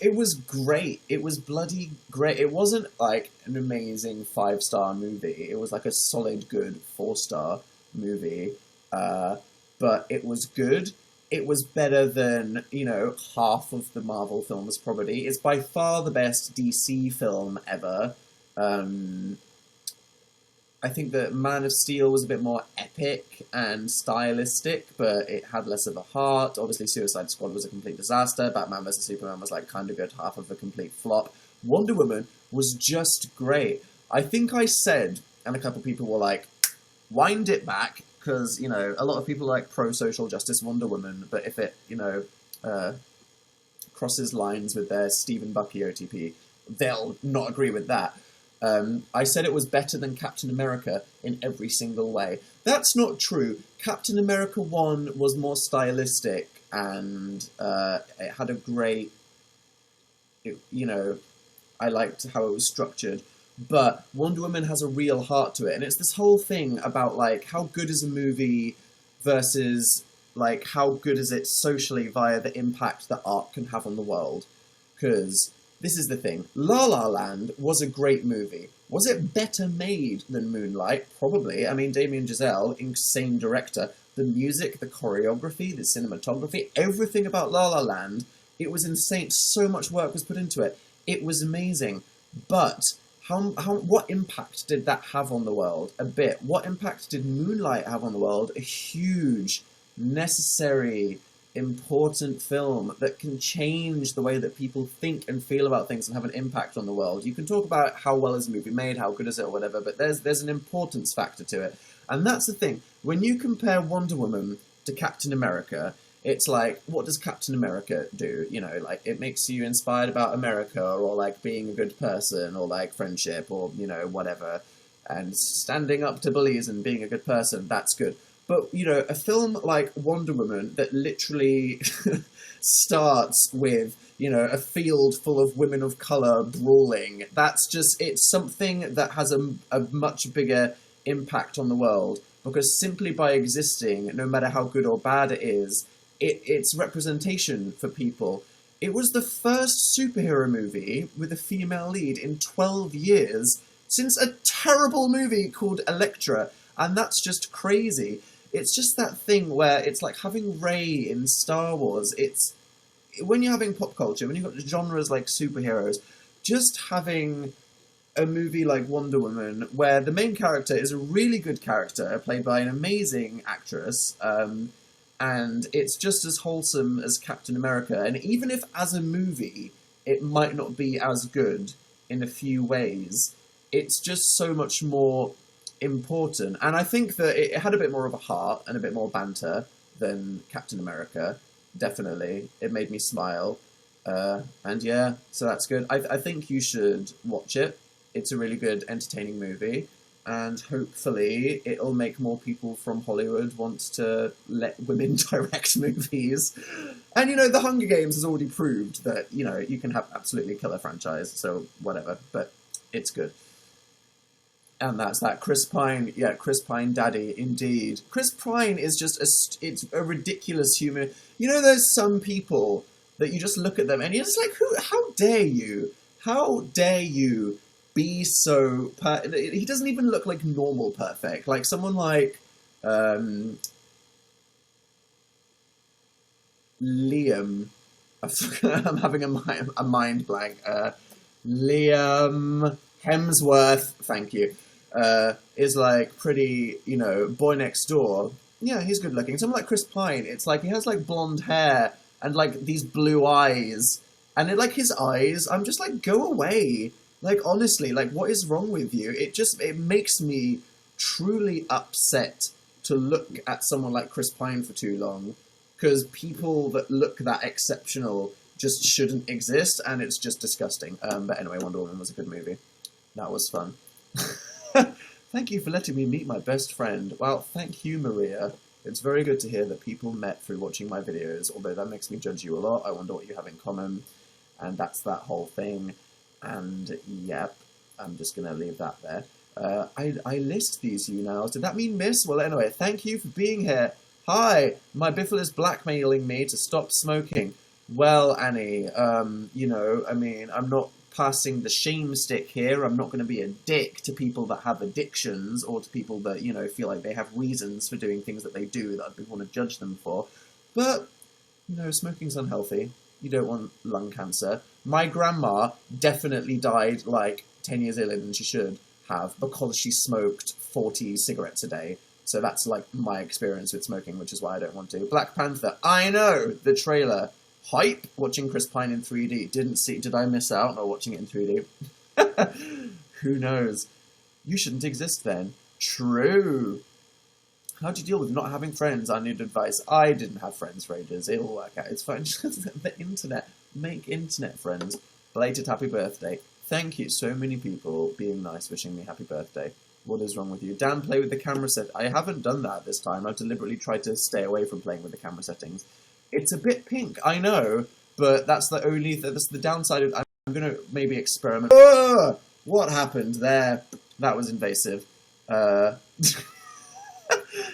great. It was bloody great. It wasn't like an amazing 5-star movie. It was like a solid, good 4-star movie. But it was good. It was better than, you know, half of the Marvel films probably. It's by far the best DC film ever. I think that Man of Steel was a bit more epic and stylistic, but it had less of a heart. Obviously, Suicide Squad was a complete disaster. Batman vs. Superman was like kind of good, half of a complete flop. Wonder Woman was just great. I think I said, and a couple people were like, wind it back, because, you know, a lot of people like pro-social justice Wonder Woman, but if it, you know, crosses lines with their Stephen Bucky OTP, they'll not agree with that. I said it was better than Captain America in every single way. That's not true. Captain America 1 was more stylistic, and it had a great, you know, I liked how it was structured. But Wonder Woman has a real heart to it, and it's this whole thing about, like, how good is a movie versus, like, how good is it socially via the impact that art can have on the world. Because this is the thing. La La Land was a great movie. Was it better made than Moonlight? Probably. I mean, Damien Chazelle, insane director. The music, the choreography, the cinematography, everything about La La Land, it was insane. So much work was put into it. It was amazing. But what impact did that have on the world? A bit. What impact did Moonlight have on the world? A huge, necessary, important film that can change the way that people think and feel about things and have an impact on the world. You can talk about how well is a movie made, how good is it, or whatever, but there's an importance factor to it. And that's the thing. When you compare Wonder Woman to Captain America, it's like, what does Captain America do? You know, like, it makes you inspired about America, or, like, being a good person, or, like, friendship, or, you know, whatever. And standing up to bullies and being a good person, that's good. But, you know, a film like Wonder Woman that literally starts with, you know, a field full of women of colour brawling, that's just, it's something that has a much bigger impact on the world. Because simply by existing, no matter how good or bad it is, it's representation for people. It was the first superhero movie with a female lead in 12 years since a terrible movie called Elektra, and that's just crazy. It's just that thing where it's like having Rey in Star Wars. It's when you're having pop culture, when you've got genres like superheroes, just having a movie like Wonder Woman where the main character is a really good character played by an amazing actress, and it's just as wholesome as Captain America. And even if as a movie it might not be as good in a few ways, it's just so much more important. And I think that it had a bit more of a heart and a bit more banter than Captain America. Definitely. It made me smile. And yeah, so that's good. I think you should watch it. It's a really good, entertaining movie. And hopefully it'll make more people from Hollywood want to let women direct movies. And, you know, The Hunger Games has already proved that, you know, you can have absolutely killer franchise, so whatever. But it's good. And that's that. Chris Pine, yeah, Chris Pine daddy, indeed. Chris Pine is just it's a ridiculous human. You know, there's some people that you just look at them and you're just like, how dare you? How dare you be so... He doesn't even look like normal perfect. Like someone like Liam... I'm having a mind blank. Liam Hemsworth, thank you, is like pretty, you know, boy next door. Yeah, he's good looking. Someone like Chris Pine, it's like he has like blonde hair and like these blue eyes. And it, like his eyes, I'm just like, go away. Like, honestly, like, what is wrong with you? It makes me truly upset to look at someone like Chris Pine for too long. Because people that look that exceptional just shouldn't exist, and it's just disgusting. But anyway, Wonder Woman was a good movie. That was fun. Thank you for letting me meet my best friend. Well, thank you, Maria. It's very good to hear that people met through watching my videos, although that makes me judge you a lot. I wonder what you have in common. And that's that whole thing. And, yep, I'm just going to leave that there. I list these you now. Did that mean miss? Well, anyway, thank you for being here. Hi, my biffle is blackmailing me to stop smoking. Well, Annie, you know, I mean, I'm not passing the shame stick here. I'm not going to be a dick to people that have addictions or to people that, you know, feel like they have reasons for doing things that they do that I want to judge them for. But, you know, smoking's unhealthy. You don't want lung cancer. My grandma definitely died, like, 10 years earlier than she should have because she smoked 40 cigarettes a day. So that's, like, my experience with smoking, which is why I don't want to. Black Panther. I know! The trailer. Hype. Watching Chris Pine in 3D. Did I miss out on watching it in 3D? Who knows? You shouldn't exist then. True. How do you deal with not having friends? I need advice. I didn't have friends for ages. It'll work out. It's fine. The internet. Make internet friends. Belated happy birthday. Thank you. So many people being nice, wishing me happy birthday. What is wrong with you? Dan, play with the camera set. I haven't done that this time. I've deliberately tried to stay away from playing with the camera settings. It's a bit pink, I know, but that's the only... That's the downside of... I'm going to maybe experiment. What happened there? That was invasive.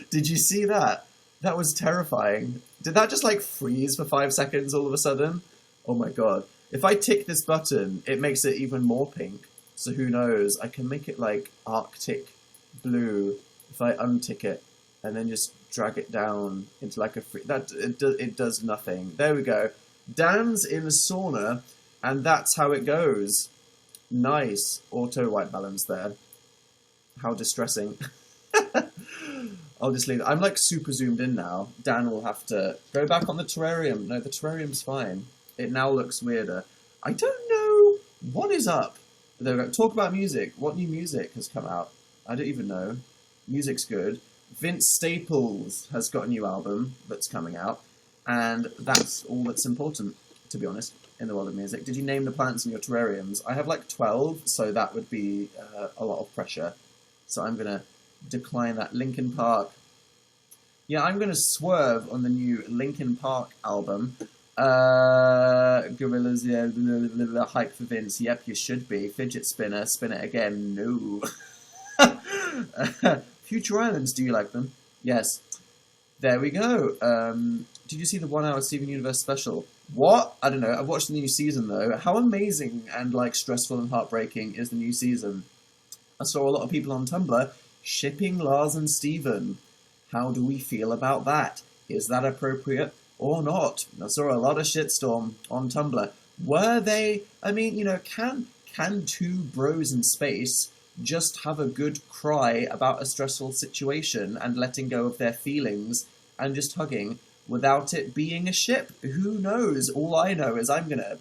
Did you see that? That was terrifying. Did that just, like, freeze for 5 seconds all of a sudden? Oh my god. If I tick this button, it makes it even more pink. So who knows? I can make it like Arctic blue if I untick it and then just drag it down into like a free... It does nothing. There we go. Dan's in a sauna, and that's how it goes. Nice. Auto white balance there. How distressing. I'll just leave it. I'm like super zoomed in now. Dan will have to go back on the terrarium. No, the terrarium's fine. It now looks weirder. I don't know what is up. Talk about music. What new music has come out? I don't even know. Music's good. Vince Staples has got a new album that's coming out, and that's all that's important, to be honest, in the world of music. Did you name the plants in your terrariums? I have like 12, so that would be a lot of pressure. So I'm going to decline that. Linkin Park. Yeah, I'm going to swerve on the new Linkin Park album. Gorillas, yeah, hype for Vince. Yep, you should be. Fidget spinner, spin it again. No. Future Islands, do you like them? Yes. There we go. Did you see the 1 hour Steven Universe special? What? I don't know. I've watched the new season, though. How amazing and, like, stressful and heartbreaking is the new season? I saw a lot of people on Tumblr shipping Lars and Steven. How do we feel about that? Is that appropriate or not? I saw a lot of shitstorm on Tumblr. Were they... I mean, you know, can two bros in space just have a good cry about a stressful situation and letting go of their feelings and just hugging without it being a ship? Who knows? All I know is I'm gonna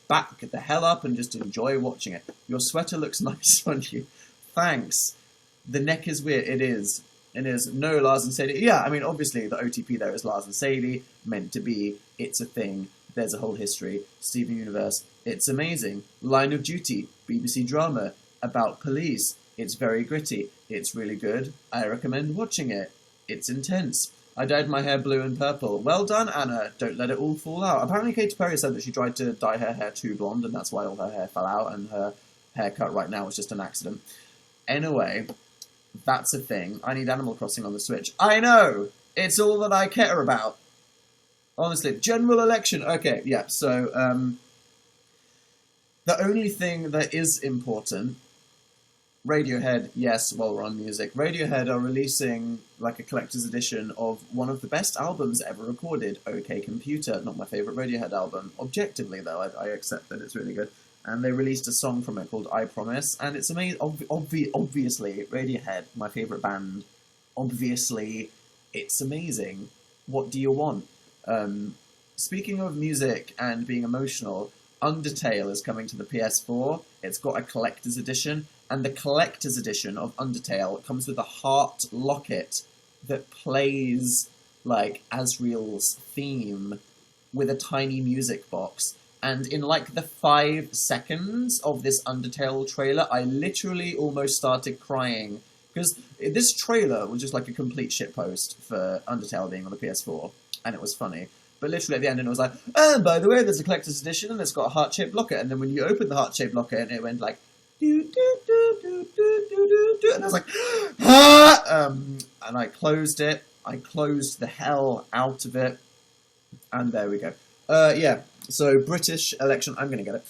back the hell up and just enjoy watching it. Your sweater looks nice on you. Thanks. The neck is weird. It is. It is. No, Lars and Sadie. Yeah, I mean, obviously the OTP there is Lars and Sadie. Meant to be. It's a thing. There's a whole history. Steven Universe. It's amazing. Line of Duty. BBC drama. About police. It's very gritty. It's really good. I recommend watching it. It's intense. I dyed my hair blue and purple. Well done, Anna. Don't let it all fall out. Apparently Katy Perry said that she tried to dye her hair too blonde, and that's why all her hair fell out, and her haircut right now was just an accident. Anyway, that's a thing. I need Animal Crossing on the Switch. I know! It's all that I care about. Honestly, general election. Okay, yeah, so, the only thing that is important... Radiohead, yes, while we're on music. Radiohead are releasing like a collector's edition of one of the best albums ever recorded, OK Computer. Not my favourite Radiohead album. Objectively, though, I accept that it's really good. And they released a song from it called I Promise, and it's amazing. Obviously, Radiohead, my favourite band. Obviously, it's amazing. What do you want? Speaking of music and being emotional, Undertale is coming to the PS4. It's got a collector's edition. And the collector's edition of Undertale comes with a heart locket that plays, like, Asriel's theme with a tiny music box. And in, like, the 5 seconds of this Undertale trailer, I literally almost started crying. Because this trailer was just, like, a complete shitpost for Undertale being on the PS4. And it was funny. But literally at the end, and it was like, oh, by the way, there's a collector's edition, and it's got a heart-shaped locket. And then when you open the heart-shaped locket, and it went, like... and I was like, ah! And I closed it. I closed the hell out of it. And there we go. Yeah, so British election, I'm going to get it.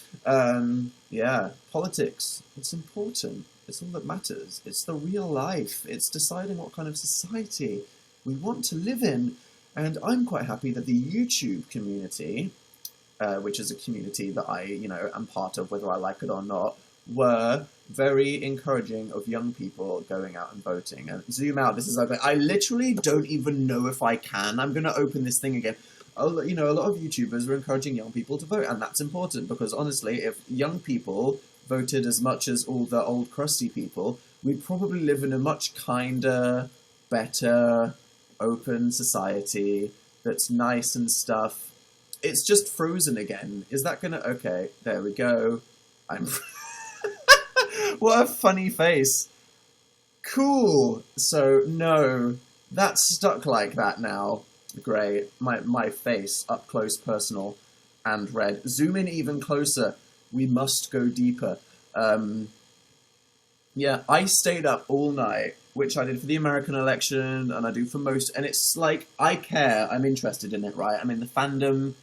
Yeah, politics, it's important. It's all that matters. It's the real life. It's deciding what kind of society we want to live in. And I'm quite happy that the YouTube community, which is a community that I, am part of, whether I like it or not, were very encouraging of young people going out and voting. And zoom out, this is like, I literally don't even know if I can. I'm going to open this thing again. A lot of YouTubers were encouraging young people to vote, and that's important, because honestly, if young people voted as much as all the old crusty people, we'd probably live in a much kinder, better, open society that's nice and stuff. It's just frozen again. Is that gonna... Okay, there we go. I'm... What a funny face. Cool. So, no. That's stuck like that now. Great. My face, up close, personal, and red. Zoom in even closer. We must go deeper. Yeah, I stayed up all night, which I did for the American election, and I do for most, and it's like, I care, I'm interested in it, right? I'm in the fandom,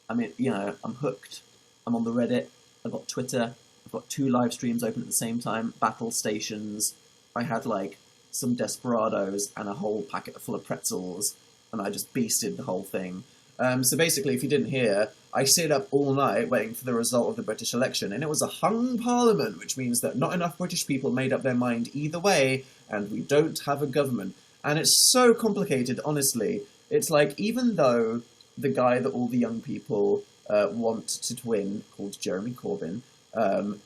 I'm hooked. I'm on the Reddit, I've got Twitter, I've got 2 live streams open at the same time, battle stations. I had like some desperados and a whole packet full of pretzels, and I just beasted the whole thing. So basically, if you didn't hear, I stayed up all night waiting for the result of the British election, and it was a hung parliament, which means that not enough British people made up their mind either way, and we don't have a government. And it's so complicated, honestly. It's like, even though the guy that all the young people want to win, called Jeremy Corbyn,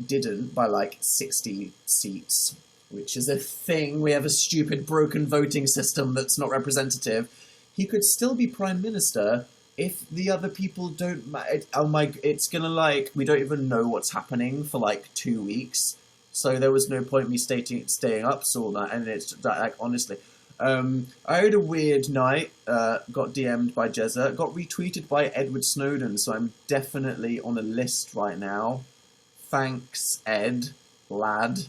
didn't by like 60 seats, which is a thing. We have a stupid broken voting system that's not representative. He could still be Prime Minister if the other people don't... Oh my... It's gonna like... We don't even know what's happening for like 2 weeks. So there was no point me staying up all night. And it's like, honestly... I had a weird night, got DM'd by Jezza, got retweeted by Edward Snowden, so I'm definitely on a list right now. Thanks, Ed, lad.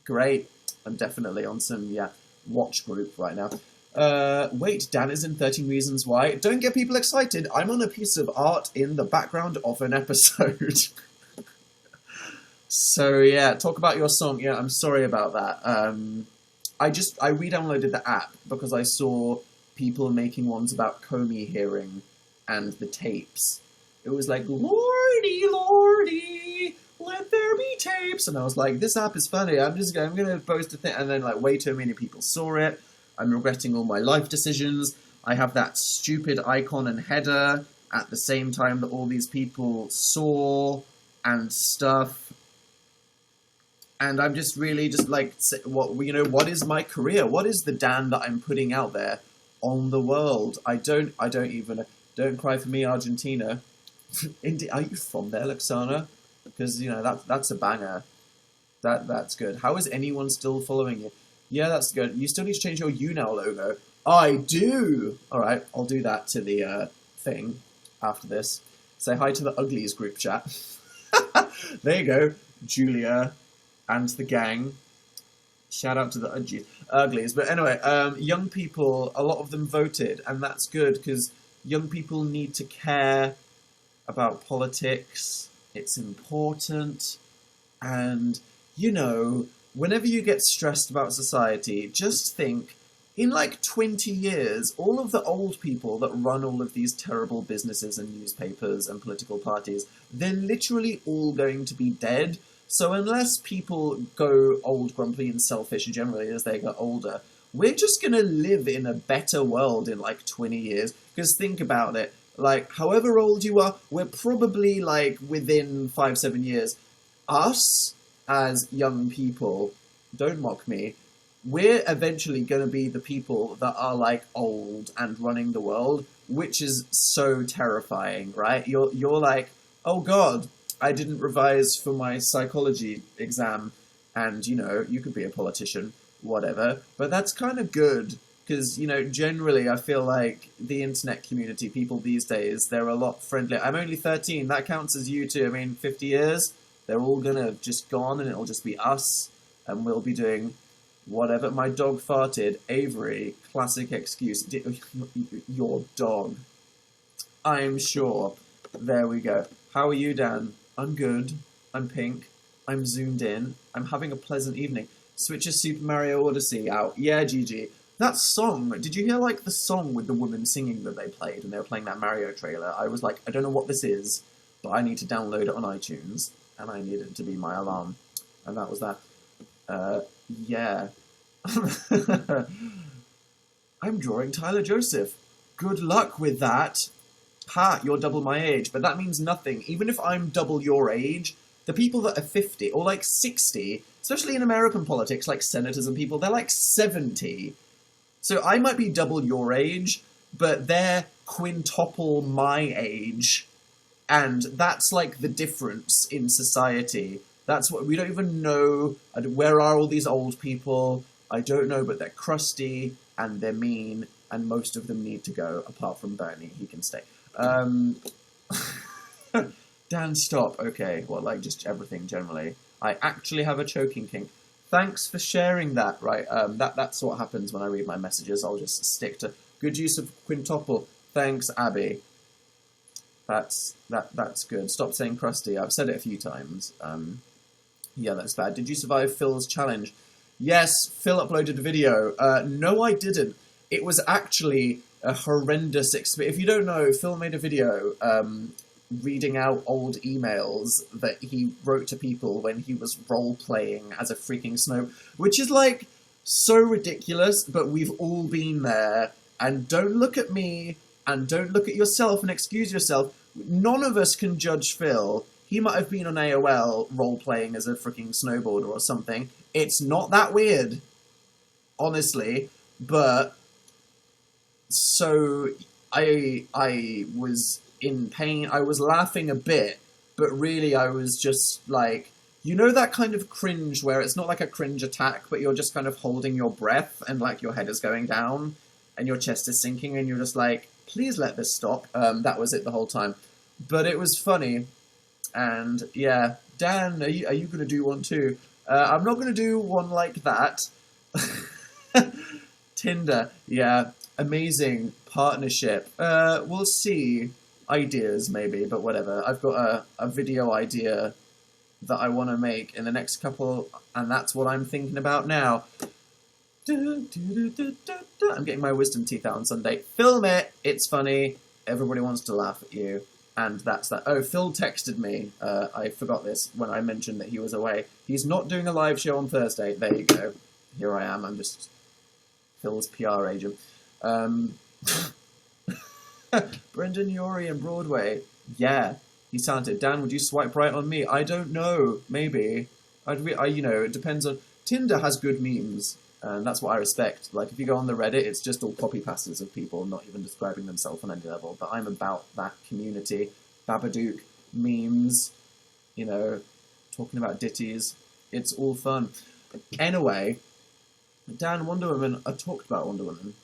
Great. I'm definitely on some, watch group right now. Wait, Dan is in 13 Reasons Why. Don't get people excited. I'm on a piece of art in the background of an episode. So, yeah, talk about your song. Yeah, I'm sorry about that. I re-downloaded the app because I saw people making ones about Comey hearing and the tapes. It was like, Lordy, Lordy, let there be tapes. And I was like, this app is funny. I'm going to post a thing. And then, like, way too many people saw it. I'm regretting all my life decisions. I have that stupid icon and header at the same time that all these people saw and stuff. And I'm just really just like, what is my career? What is the Dan that I'm putting out there on the world? Don't cry for me, Argentina. Are you from there, Luxana? Because, that's a banger. That's good. How is anyone still following you? Yeah, that's good. You still need to change your YouNow logo. I do! Alright, I'll do that to the thing after this. Say hi to the Uglies group chat. There you go. Julia and the gang. Shout out to the Uglies. But anyway, young people, a lot of them voted, and that's good, because young people need to care about politics. It's important. And, whenever you get stressed about society, just think, in like 20 years, all of the old people that run all of these terrible businesses and newspapers and political parties, they're literally all going to be dead. So unless people go old, grumpy, and selfish generally as they get older, we're just going to live in a better world in like 20 years. Because think about it, like, however old you are, we're probably like within 5-7 years. Us, as young people, don't mock me, we're eventually going to be the people that are like old and running the world, which is so terrifying, right? You're like, oh God, I didn't revise for my psychology exam, and, you could be a politician, whatever. But that's kind of good, because, generally I feel like the internet community, people these days, they're a lot friendlier. I'm only 13, that counts as you too. 50 years, they're all going to just gone, and it'll just be us, and we'll be doing whatever. My dog farted. Avery, classic excuse. Your dog. I'm sure. There we go. How are you, Dan? I'm good. I'm pink. I'm zoomed in. I'm having a pleasant evening. Switches Super Mario Odyssey out. Yeah, GG. That song, did you hear, like, the song with the woman singing that they played, and they were playing that Mario trailer? I was like, I don't know what this is, but I need to download it on iTunes, and I need it to be my alarm. And that was that. Yeah. I'm drawing Tyler Joseph. Good luck with that. Ha, you're double my age, but that means nothing. Even if I'm double your age, the people that are 50 or like 60, especially in American politics, like senators and people, they're like 70. So I might be double your age, but they're quintuple my age. And that's like the difference in society. That's what we don't even know. Where are all these old people? I don't know, but they're crusty and they're mean, and most of them need to go, apart from Bernie. He can stay. Dan, stop. Okay, well, like, just everything generally. I actually have a choking kink. Thanks for sharing that, right? That's what happens when I read my messages. I'll just stick to good use of quintuple. Thanks, Abby. That's good. Stop saying crusty. I've said it a few times. Yeah, that's bad. Did you survive Phil's challenge? Yes, Phil uploaded a video. No, I didn't. It was actually a horrendous experience. If you don't know, Phil made a video reading out old emails that he wrote to people when he was role-playing as a freaking snow, which is, like, so ridiculous, but we've all been there. And don't look at me, and don't look at yourself and excuse yourself. None of us can judge Phil. He might have been on AOL role-playing as a freaking snowboarder or something. It's not that weird, honestly, but... So, I was in pain. I was laughing a bit, but really I was just, like... You know that kind of cringe where it's not like a cringe attack, but you're just kind of holding your breath and, like, your head is going down and your chest is sinking and you're just like, please let this stop. That was it the whole time. But it was funny. And, yeah. Dan, are you going to do one too? I'm not going to do one like that. Tinder. Yeah. Amazing partnership. We'll see. Ideas, maybe, but whatever. I've got a video idea that I want to make in the next couple, and that's what I'm thinking about now. I'm getting my wisdom teeth out on Sunday. Film it. It's funny. Everybody wants to laugh at you. And that's that. Oh, Phil texted me. I forgot this when I mentioned that he was away. He's not doing a live show on Thursday. There you go. Here I am. I'm just Phil's PR agent. Brendan Urie and Broadway. Yeah, he sounded. Dan, would you swipe right on me? I don't know. Maybe. You know, it depends on... Tinder has good memes. And that's what I respect. Like, if you go on the Reddit, it's just all copy-pastas of people not even describing themselves on any level. But I'm about that community. Babadook, memes, you know, talking about ditties. It's all fun. Anyway, Dan, Wonder Woman, I talked about Wonder Woman.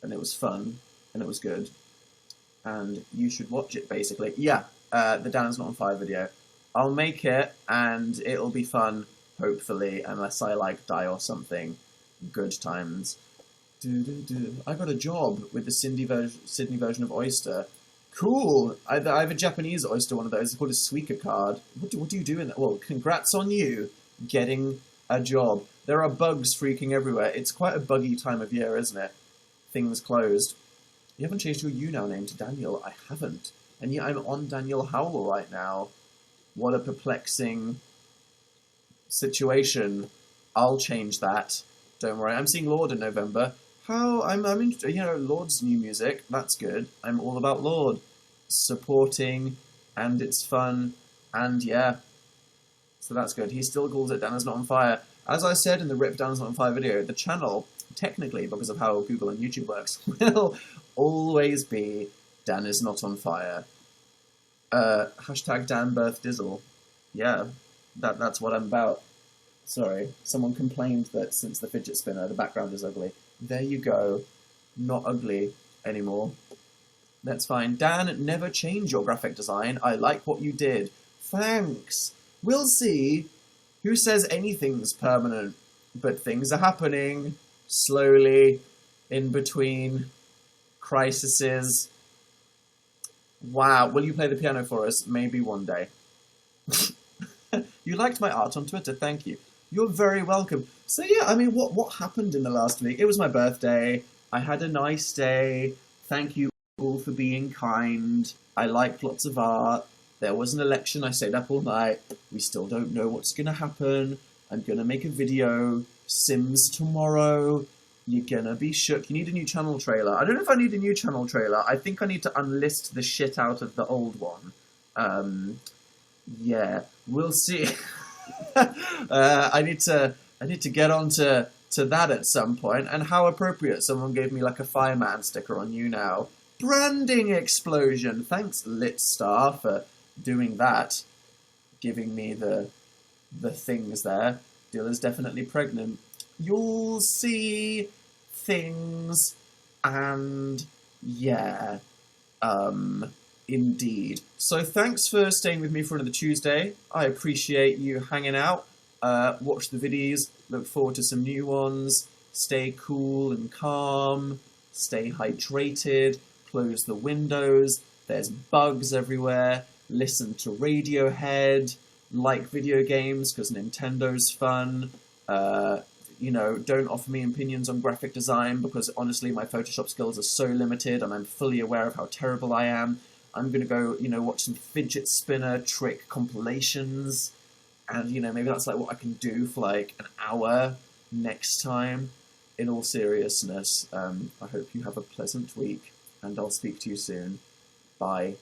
And it was fun. And it was good. And you should watch it, basically. Yeah, the Dan's Not on Fire video. I'll make it, and it'll be fun, hopefully, unless I, like, die or something. Good times. I got a job with the Sydney version of Oyster. Cool! I have a Japanese Oyster one of those. It's called a Suica card. What do you do in that? Well, congrats on you getting a job. There are bugs freaking everywhere. It's quite a buggy time of year, isn't it? Things closed. You haven't changed your YouNow name to Daniel. I haven't. And yet I'm on Daniel Howell right now. What a perplexing situation. I'll change that. Don't worry. I'm seeing Lorde in November. I'm into, you know, Lorde's new music. That's good. I'm all about Lorde. Supporting, and it's fun, and yeah. So that's good. He still calls it Dan Is Not on Fire. As I said in the RIP Dan Is Not on Fire video, the channel, technically, because of how Google and YouTube works, will always be Dan Is Not on Fire. Hashtag Dan Birth Dizzle. Yeah, that's what I'm about. Sorry, someone complained that since the fidget spinner, the background is ugly. There you go. Not ugly anymore. That's fine. Dan, never change your graphic design. I like what you did. Thanks. We'll see. Who says anything's permanent? But things are happening. Slowly. In between. Crises. Wow. Will you play the piano for us? Maybe one day. You liked my art on Twitter. Thank you. You're very welcome. So yeah, I mean, what happened in the last week? It was my birthday. I had a nice day. Thank you all for being kind. I liked lots of art. There was an election. I stayed up all night. We still don't know what's going to happen. I'm going to make a video. Sims tomorrow. You're going to be shook. You need a new channel trailer. I don't know if I need a new channel trailer. I think I need to unlist the shit out of the old one. Yeah, we'll see. I need to get on to that at some point. And how appropriate, someone gave me like a fireman sticker on YouNow. Branding explosion. Thanks, Litstar, for doing that. Giving me the things there. Dilla's definitely pregnant. You'll see things, and yeah, indeed. So thanks for staying with me for another Tuesday. I appreciate you hanging out. Watch the videos. Look forward to some new ones. Stay cool and calm. Stay hydrated. Close the windows. there's bugs everywhere, listen to Radiohead, like video games because Nintendo's fun, don't offer me opinions on graphic design because honestly my Photoshop skills are so limited and I'm fully aware of how terrible I am. I'm going to go, watch some fidget spinner trick compilations, and, maybe that's like what I can do for like an hour next time. In all seriousness, I hope you have a pleasant week, and I'll speak to you soon. Bye.